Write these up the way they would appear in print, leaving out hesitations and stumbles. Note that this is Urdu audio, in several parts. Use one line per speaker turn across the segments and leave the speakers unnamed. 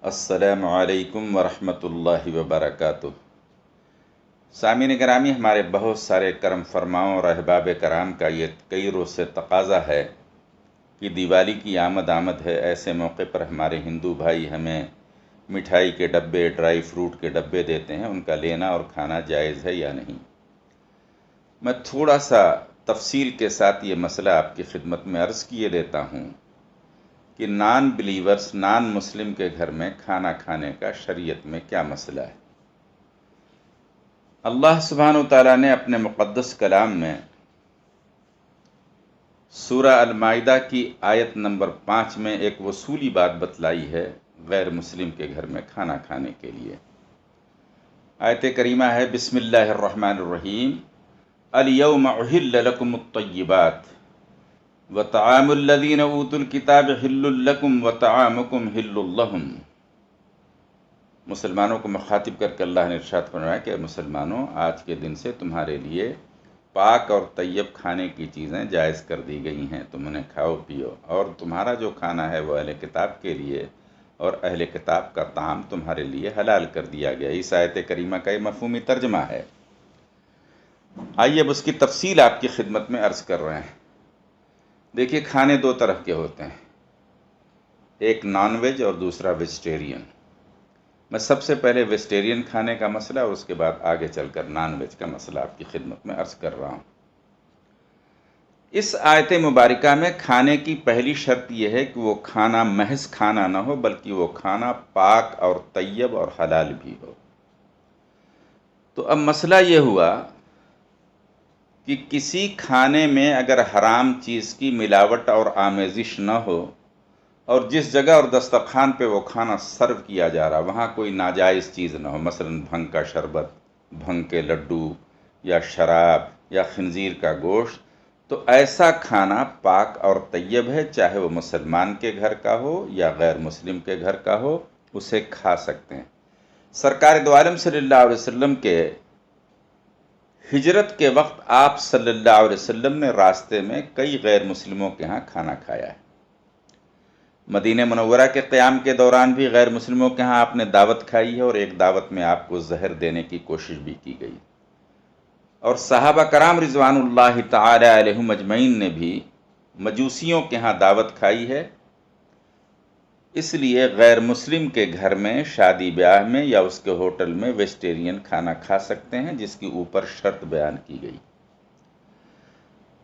السلام علیکم ورحمۃ اللہ وبرکاتہ۔ سامعین گرامی، ہمارے بہت سارے کرم فرماؤں اور احباب کرام کا یہ کئی روز سے تقاضا ہے کہ دیوالی کی آمد ہے، ایسے موقع پر ہمارے ہندو بھائی ہمیں مٹھائی کے ڈبے، ڈرائی فروٹ کے ڈبے دیتے ہیں، ان کا لینا اور کھانا جائز ہے یا نہیں۔ میں تھوڑا سا تفصیل کے ساتھ یہ مسئلہ آپ کی خدمت میں عرض کیے دیتا ہوں کہ نان بلیورز، نان مسلم کے گھر میں کھانا کھانے کا شریعت میں کیا مسئلہ ہے۔ اللہ سبحانہ و تعالیٰ نے اپنے مقدس کلام میں سورہ المائدہ کی آیت نمبر 5 میں ایک وصولی بات بتلائی ہے غیر مسلم کے گھر میں کھانا کھانے کے لیے۔ آیت کریمہ ہے، بسم اللہ الرحمن الرحیم، الیوم احل لکم الطیبات وطعام الذین اوتوا الکتاب حل لکم وطعامکم حل لہم۔ مسلمانوں کو مخاطب کر کے اللہ نے ارشاد فرمایا کہ مسلمانوں، آج کے دن سے تمہارے لیے پاک اور طیب کھانے کی چیزیں جائز کر دی گئی ہیں، تم انہیں کھاؤ پیو، اور تمہارا جو کھانا ہے وہ اہل کتاب کے لیے، اور اہل کتاب کا طعام تمہارے لیے حلال کر دیا گیا۔ اس آیت کریمہ کا یہ مفہومی ترجمہ ہے۔ آئیے اب اس کی تفصیل آپ کی خدمت میں عرض کر رہے ہیں۔ دیکھیے، کھانے دو طرح کے ہوتے ہیں، ایک نان ویج اور دوسرا ویجیٹیرین۔ میں سب سے پہلے ویجیٹیرین کھانے کا مسئلہ اور اس کے بعد آگے چل کر نان ویج کا مسئلہ آپ کی خدمت میں عرض کر رہا ہوں۔ اس آیت مبارکہ میں کھانے کی پہلی شرط یہ ہے کہ وہ کھانا محض کھانا نہ ہو، بلکہ وہ کھانا پاک اور طیب اور حلال بھی ہو۔ تو اب مسئلہ یہ ہوا کہ کسی کھانے میں اگر حرام چیز کی ملاوٹ اور آمیزش نہ ہو، اور جس جگہ اور دسترخوان پہ وہ کھانا سرو کیا جا رہا وہاں کوئی ناجائز چیز نہ ہو، مثلا بھنگ کا شربت، بھنگ کے لڈو، یا شراب، یا خنزیر کا گوشت، تو ایسا کھانا پاک اور طیب ہے، چاہے وہ مسلمان کے گھر کا ہو یا غیر مسلم کے گھر کا ہو، اسے کھا سکتے ہیں۔ سرکار دو عالم صلی اللہ علیہ وسلم کے ہجرت کے وقت آپ صلی اللہ علیہ وسلم نے راستے میں کئی غیر مسلموں کے ہاں کھانا کھایا ہے۔ مدینہ منورہ کے قیام کے دوران بھی غیر مسلموں کے ہاں آپ نے دعوت کھائی ہے، اور ایک دعوت میں آپ کو زہر دینے کی کوشش بھی کی گئی، اور صحابہ کرام رضوان اللہ تعالی علیہم اجمعین نے بھی مجوسیوں کے ہاں دعوت کھائی ہے۔ اس لیے غیر مسلم کے گھر میں شادی بیاہ میں یا اس کے ہوٹل میں ویجیٹیرین کھانا کھا سکتے ہیں، جس کی اوپر شرط بیان کی گئی۔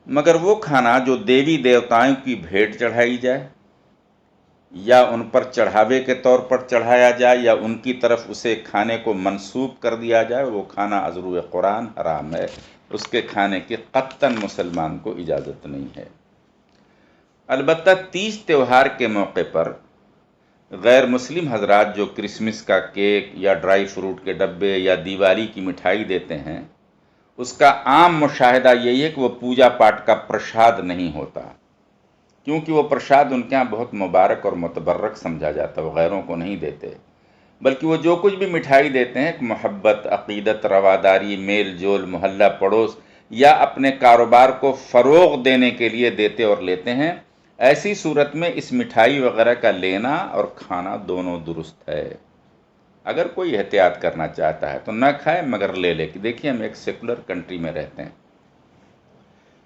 مگر وہ کھانا جو دیوی دیوتاؤں کی بھیٹ چڑھائی جائے، یا ان پر چڑھاوے کے طور پر چڑھایا جائے، یا ان کی طرف اسے کھانے کو منسوب کر دیا جائے، وہ کھانا از روئے قرآن حرام ہے، اس کے کھانے کی قطعاً مسلمان کو اجازت نہیں ہے۔ البتہ تیج تہوار کے موقع پر غیر مسلم حضرات جو کرسمس کا کیک یا ڈرائی فروٹ کے ڈبے یا دیوالی کی مٹھائی دیتے ہیں، اس کا عام مشاہدہ یہی ہے کہ وہ پوجا پاٹ کا پرشاد نہیں ہوتا، کیونکہ وہ پرشاد ان کے ہاں بہت مبارک اور متبرک سمجھا جاتا ہے، وہ غیروں کو نہیں دیتے، بلکہ وہ جو کچھ بھی مٹھائی دیتے ہیں، محبت، عقیدت، رواداری، میل جول، محلہ پڑوس، یا اپنے کاروبار کو فروغ دینے کے لیے دیتے اور لیتے ہیں۔ ایسی صورت میں اس مٹھائی وغیرہ کا لینا اور کھانا دونوں درست ہے۔ اگر کوئی احتیاط کرنا چاہتا ہے تو نہ کھائے، مگر لے لے کہ دیکھیے ہم ایک سیکولر کنٹری میں رہتے ہیں،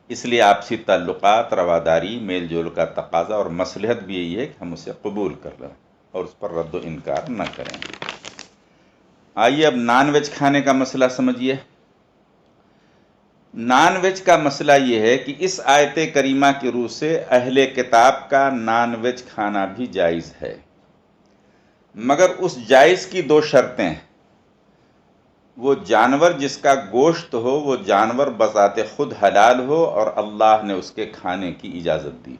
اس لیے آپسی تعلقات، رواداری، میل جول کا تقاضا اور مصلحت بھی یہی ہے کہ ہم اسے قبول کر لیں اور اس پر رد و انکار نہ کریں۔ آئیے اب نان ویج کھانے کا مسئلہ سمجھیے۔ نان ویج کا مسئلہ یہ ہے کہ اس آیت کریمہ کی روح سے اہل کتاب کا نان ویج کھانا بھی جائز ہے، مگر اس جائز کی دو شرطیں ہیں۔ وہ جانور جس کا گوشت ہو، وہ جانور بذات خود حلال ہو اور اللہ نے اس کے کھانے کی اجازت دی،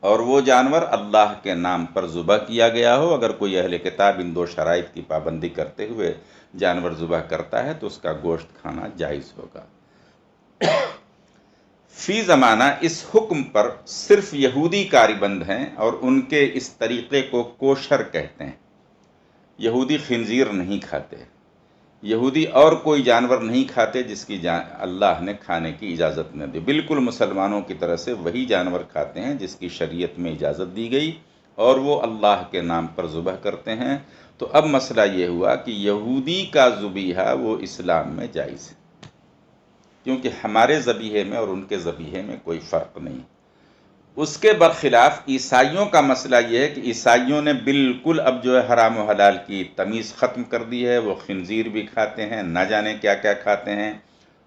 اور وہ جانور اللہ کے نام پر ذبح کیا گیا ہو۔ اگر کوئی اہل کتاب ان دو شرائط کی پابندی کرتے ہوئے جانور ذبح کرتا ہے تو اس کا گوشت کھانا جائز ہوگا۔ فی زمانہ اس حکم پر صرف یہودی کاری بند ہیں، اور ان کے اس طریقے کو کوشر کہتے ہیں۔ یہودی خنزیر نہیں کھاتے، یہودی اور کوئی جانور نہیں کھاتے جس کی اللہ نے کھانے کی اجازت نہ دی، بالکل مسلمانوں کی طرح سے وہی جانور کھاتے ہیں جس کی شریعت میں اجازت دی گئی اور وہ اللہ کے نام پر ذبح کرتے ہیں، تو اب مسئلہ یہ ہوا کہ یہودی کا ذبیحہ وہ اسلام میں جائز ہے، کیونکہ ہمارے ذبیحے میں اور ان کے ذبیحے میں کوئی فرق نہیں۔ اس کے برخلاف عیسائیوں کا مسئلہ یہ ہے کہ عیسائیوں نے بالکل اب جو ہے حرام و حلال کی تمیز ختم کر دی ہے، وہ خنزیر بھی کھاتے ہیں، نہ جانے کیا کیا کھاتے ہیں،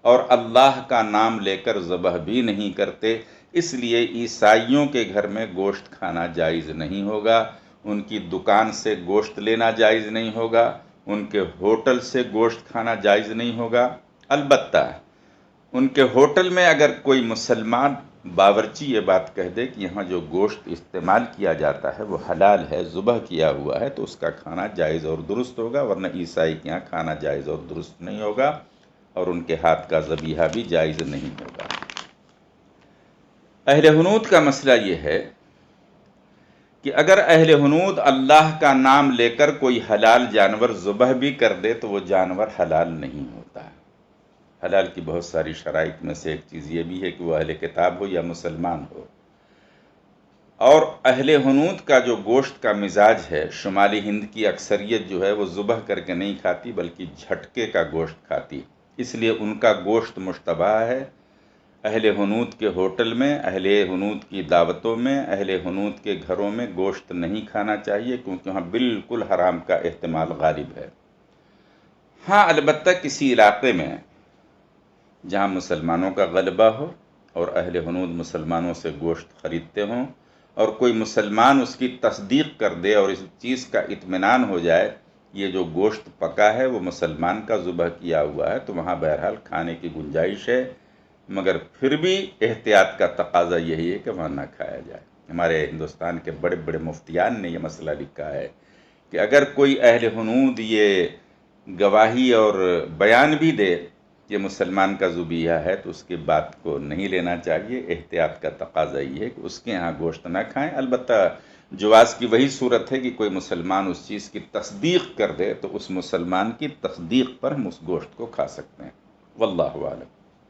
اور اللہ کا نام لے کر ذبح بھی نہیں کرتے۔ اس لیے عیسائیوں کے گھر میں گوشت کھانا جائز نہیں ہوگا، ان کی دکان سے گوشت لینا جائز نہیں ہوگا، ان کے ہوٹل سے گوشت کھانا جائز نہیں ہوگا۔ البتہ ان کے ہوٹل میں اگر کوئی مسلمان باورچی یہ بات کہہ دے کہ یہاں جو گوشت استعمال کیا جاتا ہے وہ حلال ہے، ذبح کیا ہوا ہے، تو اس کا کھانا جائز اور درست ہوگا، ورنہ عیسائی کے یہاں کھانا جائز اور درست نہیں ہوگا، اور ان کے ہاتھ کا ذبیحہ بھی جائز نہیں ہوگا۔ اہل حنود کا مسئلہ یہ ہے کہ اگر اہل حنود اللہ کا نام لے کر کوئی حلال جانور ذبح بھی کر دے تو وہ جانور حلال نہیں ہوتا۔ حلال کی بہت ساری شرائط میں سے ایک چیز یہ بھی ہے کہ وہ اہل کتاب ہو یا مسلمان ہو، اور اہل حنود کا جو گوشت کا مزاج ہے، شمالی ہند کی اکثریت جو ہے وہ ذبح کر کے نہیں کھاتی بلکہ جھٹکے کا گوشت کھاتی، اس لیے ان کا گوشت مشتبہ ہے۔ اہل حنود کے ہوٹل میں، اہل حنود کی دعوتوں میں، اہل حنود کے گھروں میں گوشت نہیں کھانا چاہیے، کیونکہ وہاں بالکل حرام کا احتمال غالب ہے۔ ہاں البتہ کسی علاقے میں جہاں مسلمانوں کا غلبہ ہو اور اہل حنود مسلمانوں سے گوشت خریدتے ہوں، اور کوئی مسلمان اس کی تصدیق کر دے اور اس چیز کا اطمینان ہو جائے یہ جو گوشت پکا ہے وہ مسلمان کا ذبح کیا ہوا ہے، تو وہاں بہرحال کھانے کی گنجائش ہے، مگر پھر بھی احتیاط کا تقاضا یہی ہے کہ وہاں نہ کھایا جائے۔ ہمارے ہندوستان کے بڑے بڑے مفتیان نے یہ مسئلہ لکھا ہے کہ اگر کوئی اہل حنود یہ گواہی اور بیان بھی دے کہ مسلمان کا ذبیحہ ہے تو اس کی بات کو نہیں لینا چاہیے، احتیاط کا تقاضا یہ ہے کہ اس کے ہاں گوشت نہ کھائیں۔ البتہ جواز کی وہی صورت ہے کہ کوئی مسلمان اس چیز کی تصدیق کر دے تو اس مسلمان کی تصدیق پر ہم اس گوشت کو کھا سکتے ہیں۔ واللہ اعلم۔